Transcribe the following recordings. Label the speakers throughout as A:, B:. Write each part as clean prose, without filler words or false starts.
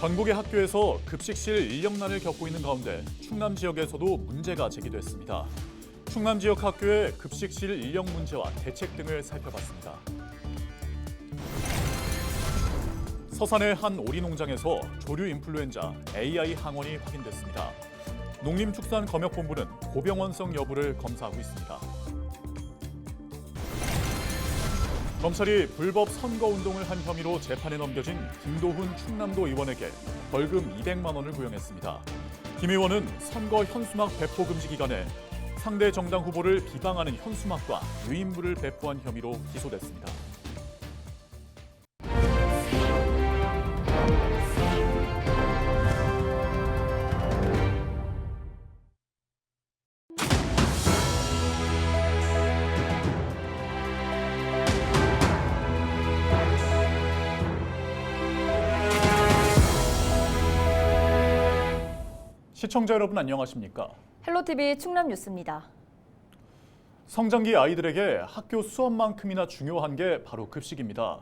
A: 전국의 학교에서 급식실 인력난을 겪고 있는 가운데 충남 지역에서도 문제가 제기됐습니다. 충남 지역 학교의 급식실 인력 문제와 대책 등을 살펴봤습니다. 서산의 한 오리 농장에서 조류 인플루엔자 AI 항원이 확인됐습니다. 농림축산검역본부는 고병원성 여부를 검사하고 있습니다. 검찰이 불법 선거운동을 한 혐의로 재판에 넘겨진 김도훈 충남도 의원에게 벌금 200만 원을 구형했습니다. 김 의원은 선거 현수막 배포 금지 기간에 상대 정당 후보를 비방하는 현수막과 유인물을 배포한 혐의로 기소됐습니다. 시청자 여러분 안녕하십니까?
B: 헬로티비 충남 뉴스입니다.
A: 성장기 아이들에게 학교 수업만큼이나 중요한 게 바로 급식입니다.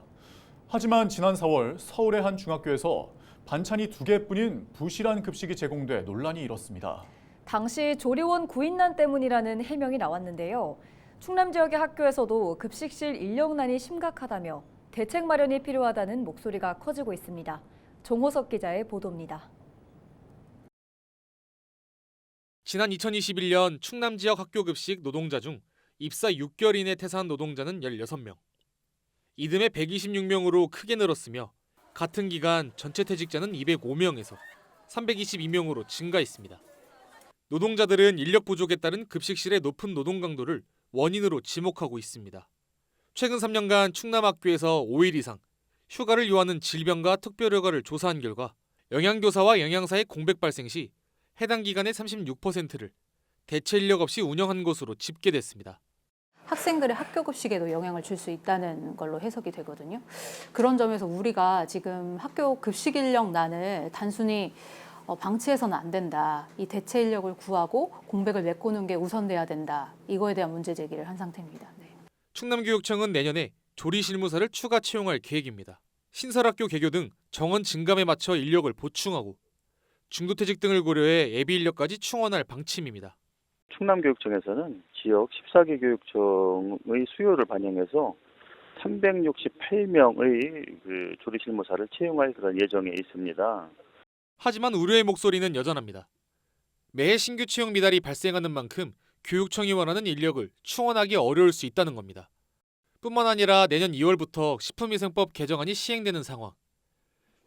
A: 하지만 지난 4월 서울의 한 중학교에서 반찬이 2개뿐인 부실한 급식이 제공돼 논란이 일었습니다.
B: 당시 조리원 구인난 때문이라는 해명이 나왔는데요. 충남 지역의 학교에서도 급식실 인력난이 심각하다며 대책 마련이 필요하다는 목소리가 커지고 있습니다. 정호석 기자의 보도입니다.
C: 지난 2021년 충남 지역 학교 급식 노동자 중 입사 6개월 이내 퇴사한 노동자는 16명. 이듬해 126명으로 크게 늘었으며 같은 기간 전체 퇴직자는 205명에서 322명으로 증가했습니다. 노동자들은 인력 부족에 따른 급식실의 높은 노동 강도를 원인으로 지목하고 있습니다. 최근 3년간 충남 학교에서 5일 이상 휴가를 요하는 질병과 특별휴가를 조사한 결과 영양교사와 영양사의 공백 발생 시 해당 기간의 36%를 대체 인력 없이 운영한 것으로 집계됐습니다.
D: 학생들의 학교 급식에도 영향을 줄 수 있다는 걸로 해석이 되거든요. 그런 점에서 우리가 지금 학교 급식 인력난을 단순히 방치해서는 안 된다. 이 대체 인력을 구하고 공백을 메꾸는 게 우선돼야 된다. 이거에 대한 문제 제기를 한 상태입니다. 네.
C: 충남교육청은 내년에 조리실무사를 추가 채용할 계획입니다. 신설학교 개교 등 정원 증감에 맞춰 인력을 보충하고 중도퇴직 등을 고려해 예비 인력까지 충원할 방침입니다.
E: 충남교육청에서는 지역 14개 교육청의 수요를 반영해서 368명의 조리실무사를 채용할 그런 예정에 있습니다.
C: 하지만 우려의 목소리는 여전합니다. 매해 신규 채용 미달이 발생하는 만큼 교육청이 원하는 인력을 충원하기 어려울 수 있다는 겁니다. 뿐만 아니라 내년 2월부터 식품위생법 개정안이 시행되는 상황.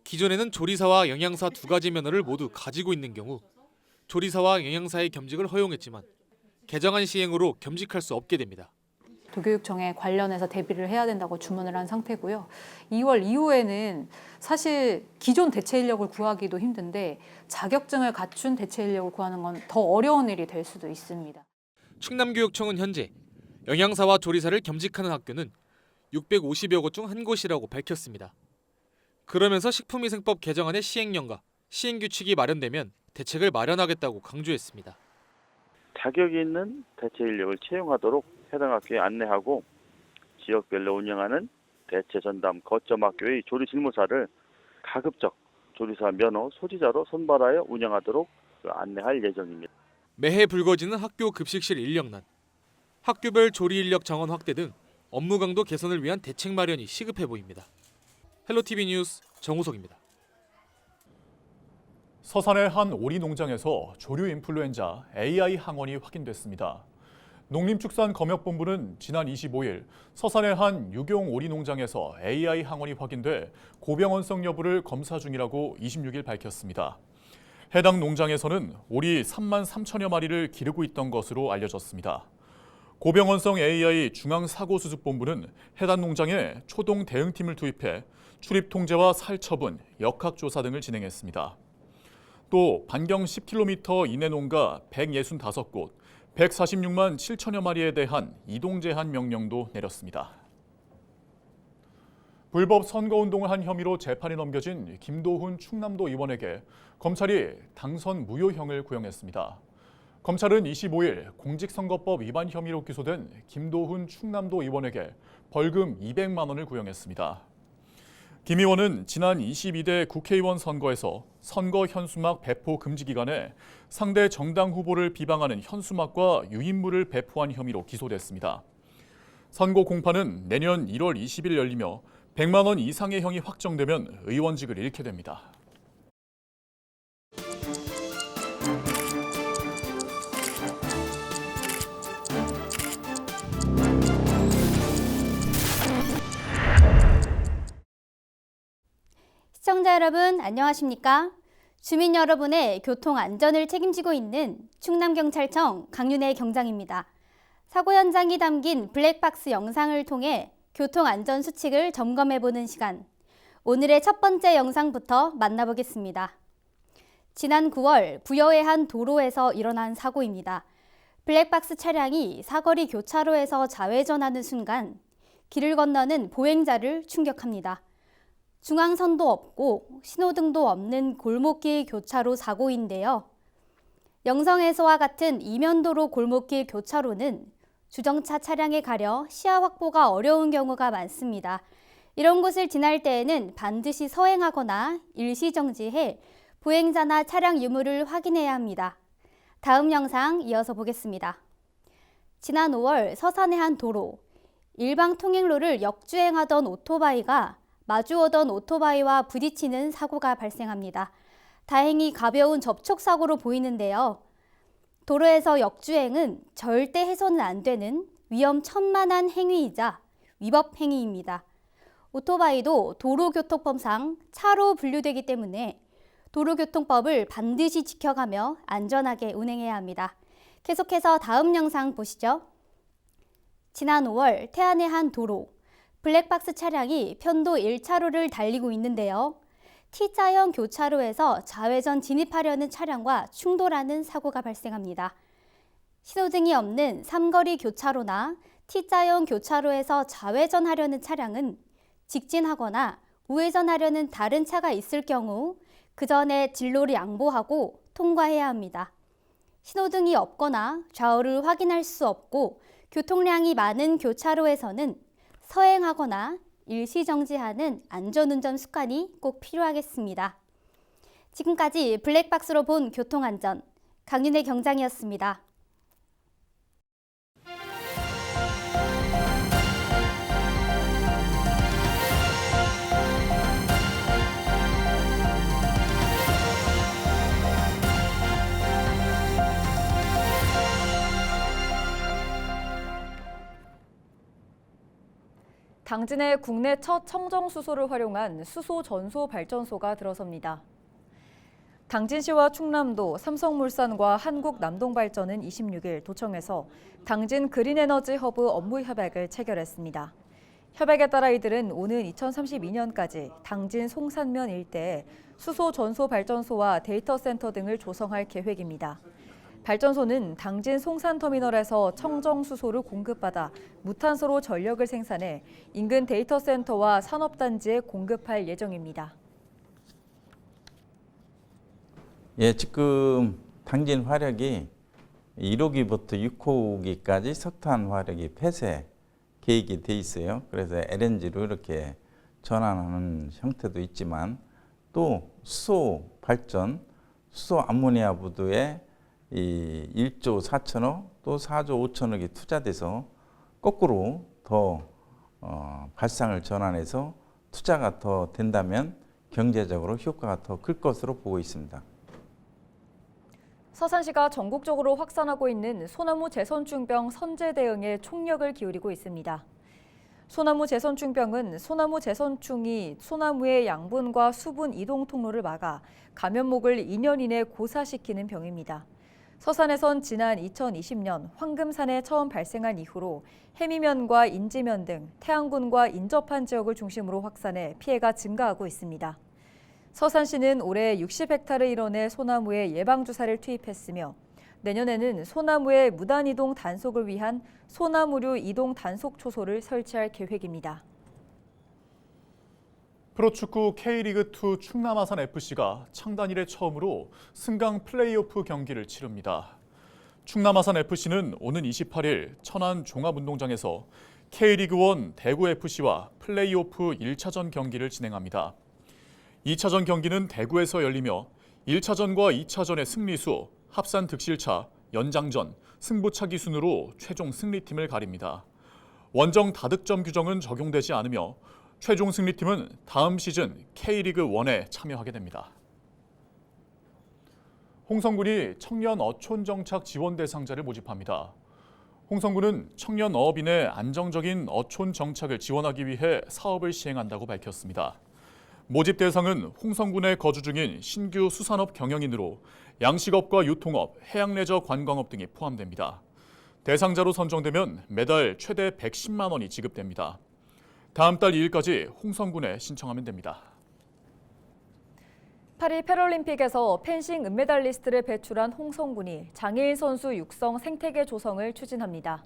C: 기존에는 조리사와 영양사 2가지 면허를 모두 가지고 있는 경우 조리사와 영양사의 겸직을 허용했지만 개정안 시행으로 겸직할 수 없게 됩니다.
D: 도교육청에 관련해서 대비를 해야 된다고 주문을 한 상태고요. 2월 이후에는 사실 기존 대체 인력을 구하기도 힘든데 자격증을 갖춘 대체 인력을 구하는 건 더 어려운 일이 될 수도 있습니다.
C: 충남교육청은 현재 영양사와 조리사를 겸직하는 학교는 650여 곳 중 한 곳이라고 밝혔습니다. 그러면서 식품위생법 개정안의 시행령과 시행규칙이 마련되면 대책을 마련하겠다고 강조했습니다.
E: 자격이 있는 대체 인력을 채용하도록 해당 학교에 안내하고 지역별로 운영하는 대체 전담 거점 학교의 조리실무사를 가급적 조리사 면허 소지자로 선발하여 운영하도록 안내할 예정입니다.
C: 매해 불거지는 학교 급식실 인력난, 학교별 조리 인력 정원 확대 등 업무 강도 개선을 위한 대책 마련이 시급해 보입니다. 헬로티비 뉴스 정우석입니다.
A: 서산의 한 오리 농장에서 조류 인플루엔자 AI 항원이 확인됐습니다. 농림축산검역본부는 지난 25일 서산의 한 유경 오리 농장에서 AI 항원이 확인돼 고병원성 여부를 검사 중이라고 26일 밝혔습니다. 해당 농장에서는 오리 3만 3천여 마리를 기르고 있던 것으로 알려졌습니다. 고병원성 AI 중앙사고수습본부는 해당 농장에 초동 대응팀을 투입해 출입 통제와 살처분, 역학조사 등을 진행했습니다. 또 반경 10km 이내 농가 165곳, 146만 7천여 마리에 대한 이동 제한 명령도 내렸습니다. 불법 선거운동을 한 혐의로 재판에 넘겨진 김도훈 충남도 의원에게 검찰이 당선 무효형을 구형했습니다. 검찰은 25일 공직선거법 위반 혐의로 기소된 김도훈 충남도 의원에게 벌금 200만 원을 구형했습니다. 김 의원은 지난 22대 국회의원 선거에서 선거 현수막 배포 금지 기간에 상대 정당 후보를 비방하는 현수막과 유인물을 배포한 혐의로 기소됐습니다. 선고 공판은 내년 1월 20일 열리며 100만 원 이상의 형이 확정되면 의원직을 잃게 됩니다.
F: 시청자 여러분 안녕하십니까? 주민 여러분의 교통 안전을 책임지고 있는 충남경찰청 강윤혜 경장입니다. 사고 현장이 담긴 블랙박스 영상을 통해 교통 안전 수칙을 점검해보는 시간. 오늘의 첫 번째 영상부터 만나보겠습니다. 지난 9월 부여의 한 도로에서 일어난 사고입니다. 블랙박스 차량이 사거리 교차로에서 좌회전하는 순간 길을 건너는 보행자를 충격합니다. 중앙선도 없고 신호등도 없는 골목길 교차로 사고인데요. 영상에서와 같은 이면도로 골목길 교차로는 주정차 차량에 가려 시야 확보가 어려운 경우가 많습니다. 이런 곳을 지날 때에는 반드시 서행하거나 일시정지해 보행자나 차량 유무를 확인해야 합니다. 다음 영상 이어서 보겠습니다. 지난 5월 서산의 한 도로, 일방 통행로를 역주행하던 오토바이가 마주오던 오토바이와 부딪히는 사고가 발생합니다. 다행히 가벼운 접촉사고로 보이는데요. 도로에서 역주행은 절대 해서는 안 되는 위험천만한 행위이자 위법 행위입니다. 오토바이도 도로교통법상 차로 분류되기 때문에 도로교통법을 반드시 지켜가며 안전하게 운행해야 합니다. 계속해서 다음 영상 보시죠. 지난 5월 태안의 한 도로, 블랙박스 차량이 편도 1차로를 달리고 있는데요. T자형 교차로에서 좌회전 진입하려는 차량과 충돌하는 사고가 발생합니다. 신호등이 없는 삼거리 교차로나 T자형 교차로에서 좌회전하려는 차량은 직진하거나 우회전하려는 다른 차가 있을 경우 그 전에 진로를 양보하고 통과해야 합니다. 신호등이 없거나 좌우를 확인할 수 없고 교통량이 많은 교차로에서는 서행하거나 일시정지하는 안전운전 습관이 꼭 필요하겠습니다. 지금까지 블랙박스로 본 교통안전, 강윤혜 경장이었습니다.
B: 당진의 국내 첫 청정수소를 활용한 수소 전소 발전소가 들어섭니다. 당진시와 충남도, 삼성물산과 한국남동발전은 26일 도청에서 당진 그린에너지 허브 업무 협약을 체결했습니다. 협약에 따라 이들은 오는 2032년까지 당진 송산면 일대에 수소 전소 발전소와 데이터 센터 등을 조성할 계획입니다. 발전소는 당진 송산터미널에서 청정수소를 공급받아 무탄소로 전력을 생산해 인근 데이터 센터와 산업단지에 공급할 예정입니다.
G: 예, 지금 당진 화력이 1호기부터 6호기까지 석탄 화력이 폐쇄 계획이 돼 있어요. 그래서 LNG로 이렇게 전환하는 형태도 있지만 또 수소 발전, 수소 암모니아 부두에 이 1조 4천억 또 4조 5천억이 투자돼서 거꾸로 더 발상을 전환해서 투자가 더 된다면 경제적으로 효과가 더 클 것으로 보고 있습니다.
B: 서산시가 전국적으로 확산하고 있는 소나무 제선충병 선제 대응에 총력을 기울이고 있습니다. 소나무 제선충병은 소나무 제선충이 소나무의 양분과 수분 이동 통로를 막아 감염목을 2년 이내 고사시키는 병입니다. 서산에선 지난 2020년 황금산에 처음 발생한 이후로 해미면과 인지면 등 태안군과 인접한 지역을 중심으로 확산해 피해가 증가하고 있습니다. 서산시는 올해 60헥타르 일원의 소나무에 예방주사를 투입했으며 내년에는 소나무의 무단이동 단속을 위한 소나무류 이동 단속 초소를 설치할 계획입니다.
A: 프로축구 K리그2 충남 아산FC가 창단 이래 처음으로 승강 플레이오프 경기를 치릅니다. 충남 아산FC는 오는 28일 천안 종합운동장에서 K리그1 대구FC와 플레이오프 1차전 경기를 진행합니다. 2차전 경기는 대구에서 열리며 1차전과 2차전의 승리수, 합산 득실차, 연장전, 승부차 기순으로 최종 승리팀을 가립니다. 원정 다득점 규정은 적용되지 않으며 최종 승리팀은 다음 시즌 K리그1에 참여하게 됩니다. 홍성군이 청년 어촌 정착 지원 대상자를 모집합니다. 홍성군은 청년 어업인의 안정적인 어촌 정착을 지원하기 위해 사업을 시행한다고 밝혔습니다. 모집 대상은 홍성군에 거주 중인 신규 수산업 경영인으로 양식업과 유통업, 해양레저 관광업 등이 포함됩니다. 대상자로 선정되면 매달 최대 110만 원이 지급됩니다. 다음 달 2일까지 홍성군에 신청하면 됩니다.
B: 파리 패럴림픽에서 펜싱 은메달리스트를 배출한 홍성군이 장애인 선수 육성 생태계 조성을 추진합니다.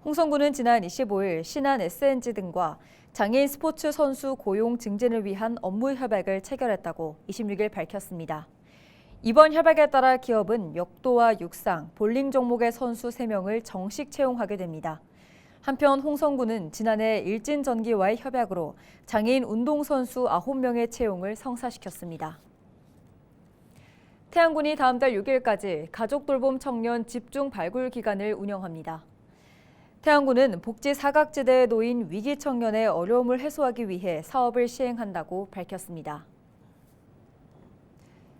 B: 홍성군은 지난 25일 신한 SNG 등과 장애인 스포츠 선수 고용 증진을 위한 업무 협약을 체결했다고 26일 밝혔습니다. 이번 협약에 따라 기업은 역도와 육상, 볼링 종목의 선수 3명을 정식 채용하게 됩니다. 한편 홍성군은 지난해 일진전기와의 협약으로 장애인 운동선수 9명의 채용을 성사시켰습니다. 태안군이 다음 달 6일까지 가족 돌봄 청년 집중 발굴 기간을 운영합니다. 태안군은 복지 사각지대에 놓인 위기 청년의 어려움을 해소하기 위해 사업을 시행한다고 밝혔습니다.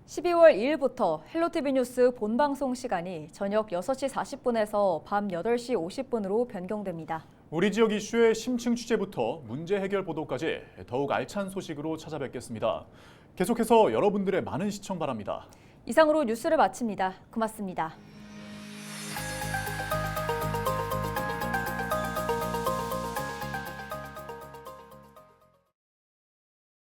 B: 12월 2일부터 헬로티비 뉴스 본방송 시간이 저녁 6시 40분에서 밤 8시 50분으로 변경됩니다.
A: 우리 지역 이슈의 심층 취재부터 문제 해결 보도까지 더욱 알찬 소식으로 찾아뵙겠습니다. 계속해서 여러분들의 많은 시청 바랍니다.
B: 이상으로 뉴스를 마칩니다. 고맙습니다.